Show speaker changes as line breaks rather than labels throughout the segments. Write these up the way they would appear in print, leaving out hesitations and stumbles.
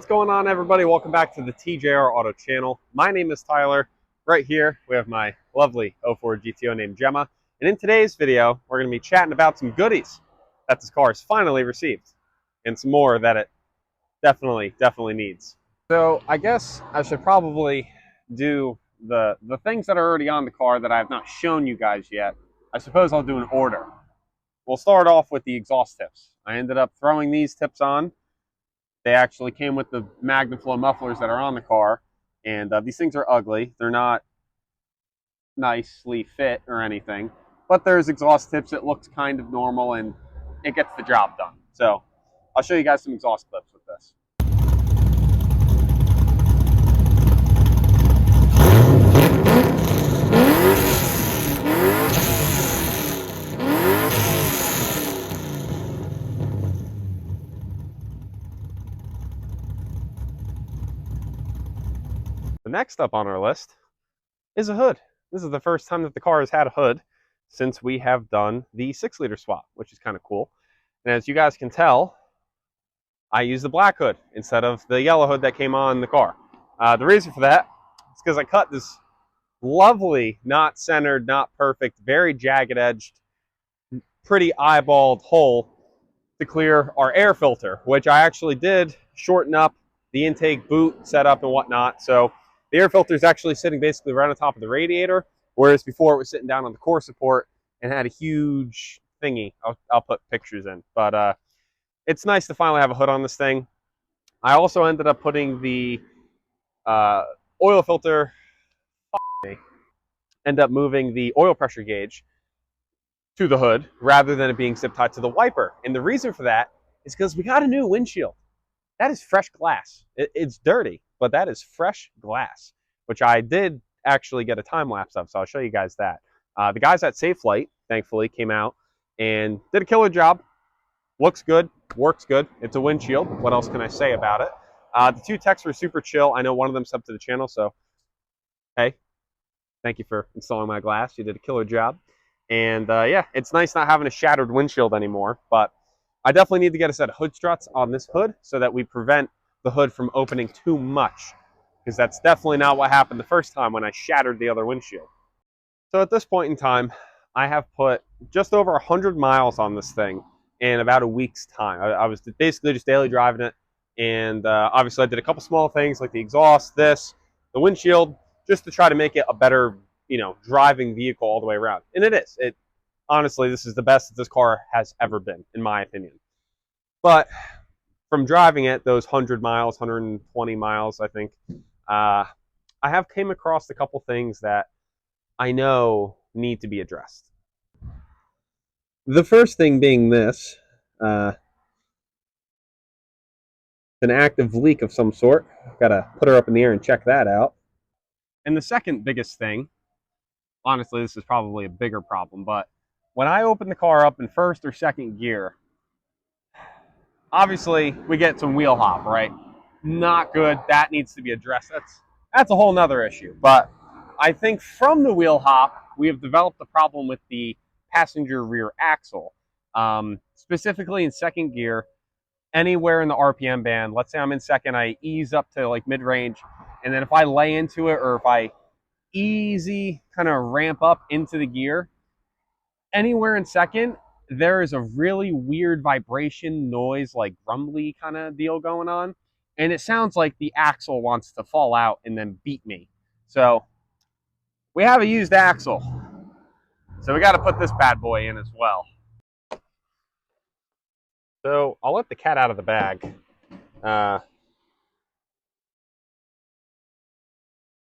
going on, everybody? Welcome back to the TJR Auto channel. My name is Tyler. Right here we have my lovely 04 GTO named Gemma, and in today's video we're going to be chatting about some goodies that this car has finally received and some more that it definitely needs. So I guess I should probably do the things that are already on the car that I have not shown you guys yet. I suppose I'll do an order. We'll start off with the exhaust tips. I ended up throwing these tips on. They actually came with the MagnaFlow mufflers that are on the car, and these things are ugly. They're not nicely fit or anything, but there's exhaust tips. It looks kind of normal, and it gets the job done. So I'll show you guys some exhaust clips with this. The next up on our list is a hood. This is the first time that the car has had a hood since we have done the 6-liter swap, which is kind of cool. And as you guys can tell, I use the black hood instead of the yellow hood that came on the car. The reason for that is because I cut this lovely, not centered, not perfect, very jagged edged, pretty eyeballed hole to clear our air filter, which I actually did shorten up the intake boot setup and whatnot. So the air filter is actually sitting basically right on top of the radiator, whereas before it was sitting down on the core support and had a huge thingy. I'll put pictures in. But it's nice to finally have a hood on this thing. I also ended up putting the oil filter, end up moving the oil pressure gauge to the hood rather than it being zip tied to the wiper. And the reason for that is because we got a new windshield. That is fresh glass. It's dirty, but that is fresh glass, which I did actually get a time lapse of, so I'll show you guys that. The guys at Safe Flight, thankfully, came out and did a killer job. Looks good, works good. It's a windshield. What else can I say about it? The two techs were super chill. I know one of them subbed to the channel, so hey, thank you for installing my glass. You did a killer job. And yeah, it's nice not having a shattered windshield anymore, but I definitely need to get a set of hood struts on this hood so that we prevent the hood from opening too much, because that's definitely not what happened the first time when I shattered the other windshield. So at this point in time, I have put just over 100 miles on this thing in about a week's time. I was basically just daily driving it, and obviously I did a couple small things like the exhaust, the windshield, just to try to make it a better, driving vehicle all the way around. And it is. Honestly, this is the best that this car has ever been, in my opinion. But from driving it, those 100 miles, 120 miles, I think, I have came across a couple things that I know need to be addressed. The first thing being this, an active leak of some sort. Got to put her up in the air and check that out. And the second biggest thing, honestly, this is probably a bigger problem, but when I open the car up in first or second gear, obviously we get some wheel hop, right? Not good. That needs to be addressed. That's a whole nother issue. But I think from the wheel hop, we have developed a problem with the passenger rear axle. Specifically in second gear, anywhere in the RPM band, let's say I'm in second, I ease up to like mid-range, and then if I lay into it or if I easy kind of ramp up into the gear, anywhere in second, there is a really weird vibration noise, like grumbly kind of deal going on. And it sounds like the axle wants to fall out and then beat me. So we have a used axle. So we got to put this bad boy in as well. So I'll let the cat out of the bag.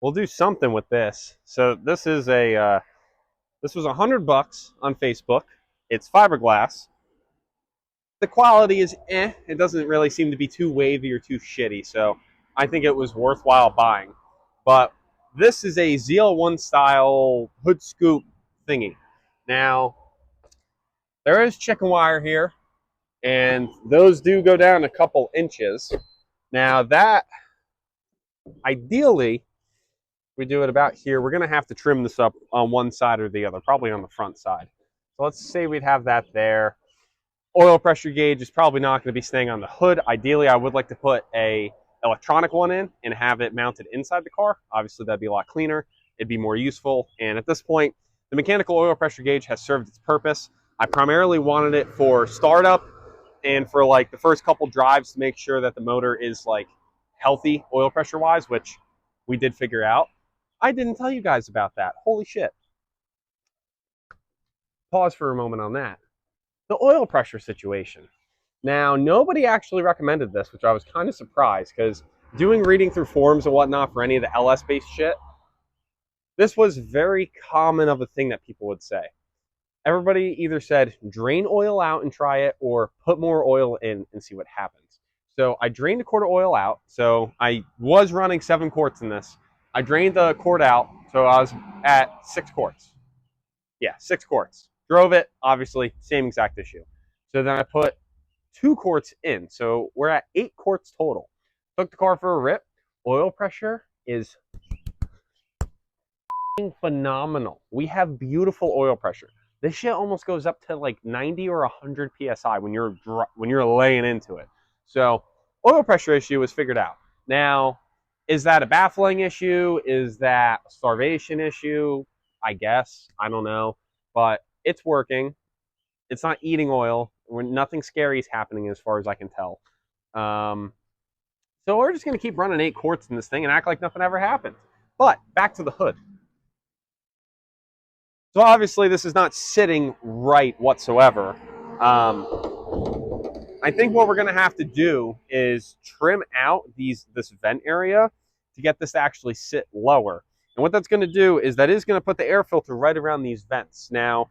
We'll do something with this. So this is this was $100 on Facebook. It's fiberglass. The quality is It doesn't really seem to be too wavy or too shitty, so I think it was worthwhile buying. But this is a ZL1 style hood scoop thingy. Now, there is chicken wire here, and those do go down a couple inches. Now that, ideally, we do it about here. We're going to have to trim this up on one side or the other, probably on the front side. So let's say we'd have that there. Oil pressure gauge is probably not going to be staying on the hood. Ideally, I would like to put a electronic one in and have it mounted inside the car. Obviously, that'd be a lot cleaner. It'd be more useful. And at this point, the mechanical oil pressure gauge has served its purpose. I primarily wanted it for startup and for like the first couple drives to make sure that the motor is like healthy oil pressure wise, which we did figure out. I didn't tell you guys about that. Holy shit. Pause for a moment on that. The oil pressure situation. Now, nobody actually recommended this, which I was kind of surprised because doing reading through forums and whatnot for any of the LS based shit, this was very common of a thing that people would say. Everybody either said drain oil out and try it or put more oil in and see what happens. So I drained a quart of oil out. So I was running 7 quarts in this. I drained the quart out. So I was at 6 quarts. Yeah, 6 quarts. Drove it, obviously, same exact issue. So then I put 2 quarts in. So we're at 8 quarts total. Took the car for a rip. Oil pressure is phenomenal. We have beautiful oil pressure. This shit almost goes up to like 90 or 100 psi when you're laying into it. So oil pressure issue was figured out. Now, is that a baffling issue? Is that a starvation issue? I guess. I don't know. But it's working. It's not eating oil. Nothing scary is happening as far as I can tell. So we're just going to keep running 8 quarts in this thing and act like nothing ever happened. But back to the hood. So obviously this is not sitting right whatsoever. I think what we're going to have to do is trim out this vent area to get this to actually sit lower. And what that's going to do is that is going to put the air filter right around these vents. Now,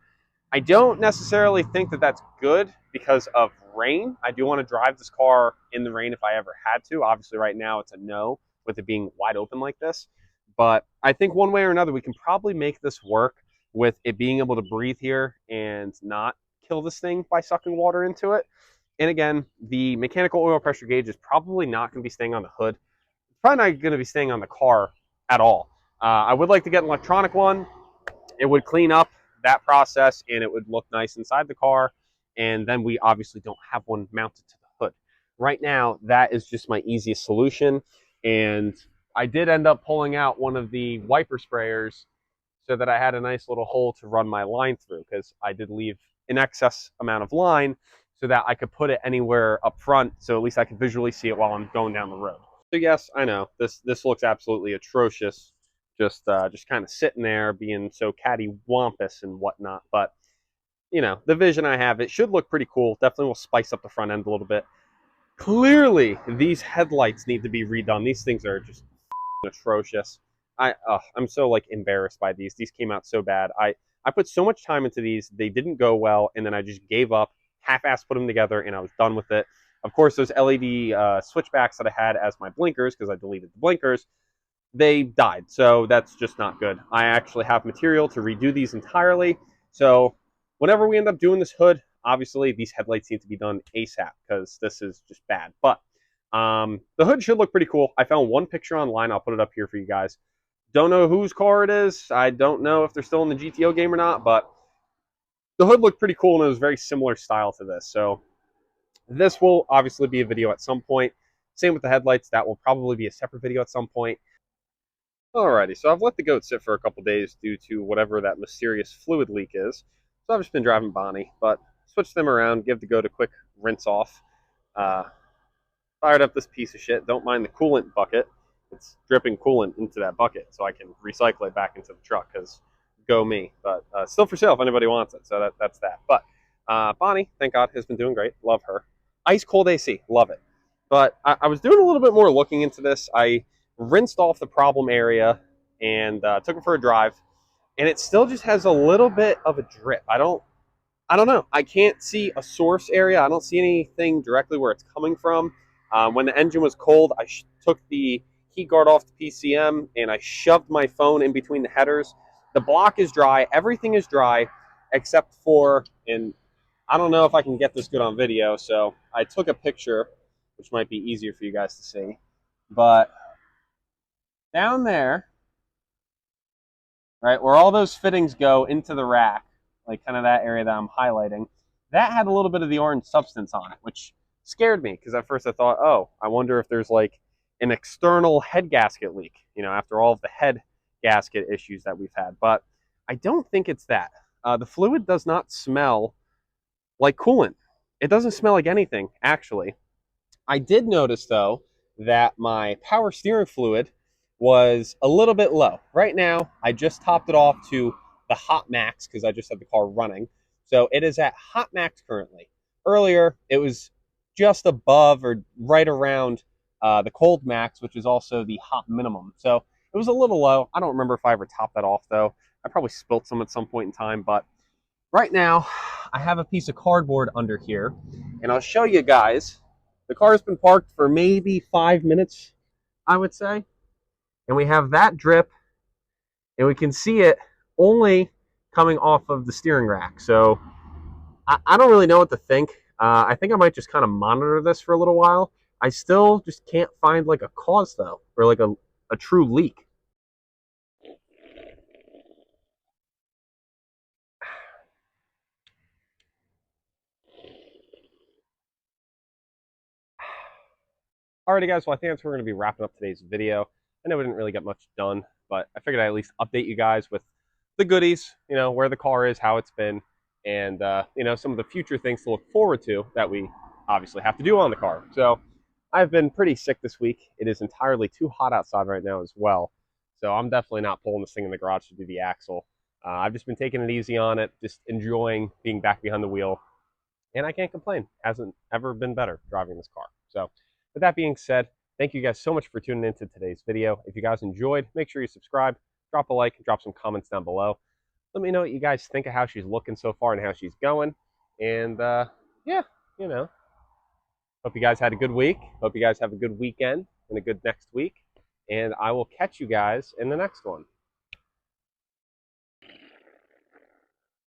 I don't necessarily think that that's good because of rain. I do want to drive this car in the rain if I ever had to. Obviously right now it's a no with it being wide open like this. But I think one way or another we can probably make this work with it being able to breathe here and not kill this thing by sucking water into it. And again, the mechanical oil pressure gauge is probably not going to be staying on the hood. It's probably not going to be staying on the car at all. I would like to get an electronic one. It would clean up that process and it would look nice inside the car. And then we obviously don't have one mounted to the hood. Right now, that is just my easiest solution. And I did end up pulling out one of the wiper sprayers so that I had a nice little hole to run my line through because I did leave an excess amount of line so that I could put it anywhere up front so at least I could visually see it while I'm going down the road. So yes, I know, this looks absolutely atrocious, just kind of sitting there being so cattywampus and whatnot, but you know, the vision I have, it should look pretty cool. Definitely will spice up the front end a little bit. Clearly, these headlights need to be redone. These things are just atrocious. I'm so like embarrassed by these. These came out so bad. I put so much time into these. They didn't go well, and then I just gave up, half-assed put them together, and I was done with it. Of course, those LED switchbacks that I had as my blinkers, because I deleted the blinkers, they died. So that's just not good. I actually have material to redo these entirely. So whenever we end up doing this hood, obviously these headlights need to be done ASAP because this is just bad. But the hood should look pretty cool. I found one picture online. I'll put it up here for you guys. Don't know whose car it is. I don't know if they're still in the GTO game or not, but the hood looked pretty cool and it was very similar style to this. So this will obviously be a video at some point. Same with the headlights. That will probably be a separate video at some point. Alrighty, so I've let the goat sit for a couple days due to whatever that mysterious fluid leak is. So I've just been driving Bonnie, but switch them around, give the goat a quick rinse off. Fired up this piece of shit. Don't mind the coolant bucket. It's dripping coolant into that bucket so I can recycle it back into the truck because go me. But still for sale if anybody wants it. So that's that. But Bonnie, thank God, has been doing great. Love her. Ice cold AC. Love it. But I was doing a little bit more looking into this. I rinsed off the problem area and took it for a drive. And it still just has a little bit of a drip. I don't know. I can't see a source area. I don't see anything directly where it's coming from. When the engine was cold, I took the heat guard off the PCM and I shoved my phone in between the headers. The block is dry. Everything is dry except for, and I don't know if I can get this good on video, so I took a picture, which might be easier for you guys to see. But down there, right, where all those fittings go into the rack, like kind of that area that I'm highlighting, that had a little bit of the orange substance on it, which scared me because at first I thought, oh, I wonder if there's like an external head gasket leak, after all of the head gasket issues that we've had. But I don't think it's that. The fluid does not smell like coolant. It doesn't smell like anything, actually. I did notice, though, that my power steering fluid was a little bit low. Right now, I just topped it off to the hot max because I just had the car running. So it is at hot max currently. Earlier, it was just above or right around the cold max, which is also the hot minimum. So it was a little low. I don't remember if I ever topped that off, though. I probably spilt some at some point in time, but right now, I have a piece of cardboard under here, and I'll show you guys. The car's been parked for maybe 5 minutes, I would say, and we have that drip, and we can see it only coming off of the steering rack. So I don't really know what to think. I think I might just kind of monitor this for a little while. I still just can't find like a cause, though, or like a true leak. Alrighty, guys, well, I think that's where we're going to be wrapping up today's video. I know we didn't really get much done, but I figured I'd at least update you guys with the goodies, where the car is, how it's been, and, some of the future things to look forward to that we obviously have to do on the car. So I've been pretty sick this week. It is entirely too hot outside right now as well. So I'm definitely not pulling this thing in the garage to do the axle. I've just been taking it easy on it, just enjoying being back behind the wheel, and I can't complain. Hasn't ever been better driving this car. So with that being said, thank you guys so much for tuning into today's video. If you guys enjoyed, make sure you subscribe, drop a like, and drop some comments down below. Let me know what you guys think of how she's looking so far and how she's going. And yeah, hope you guys had a good week. Hope you guys have a good weekend and a good next week. And I will catch you guys in the next one.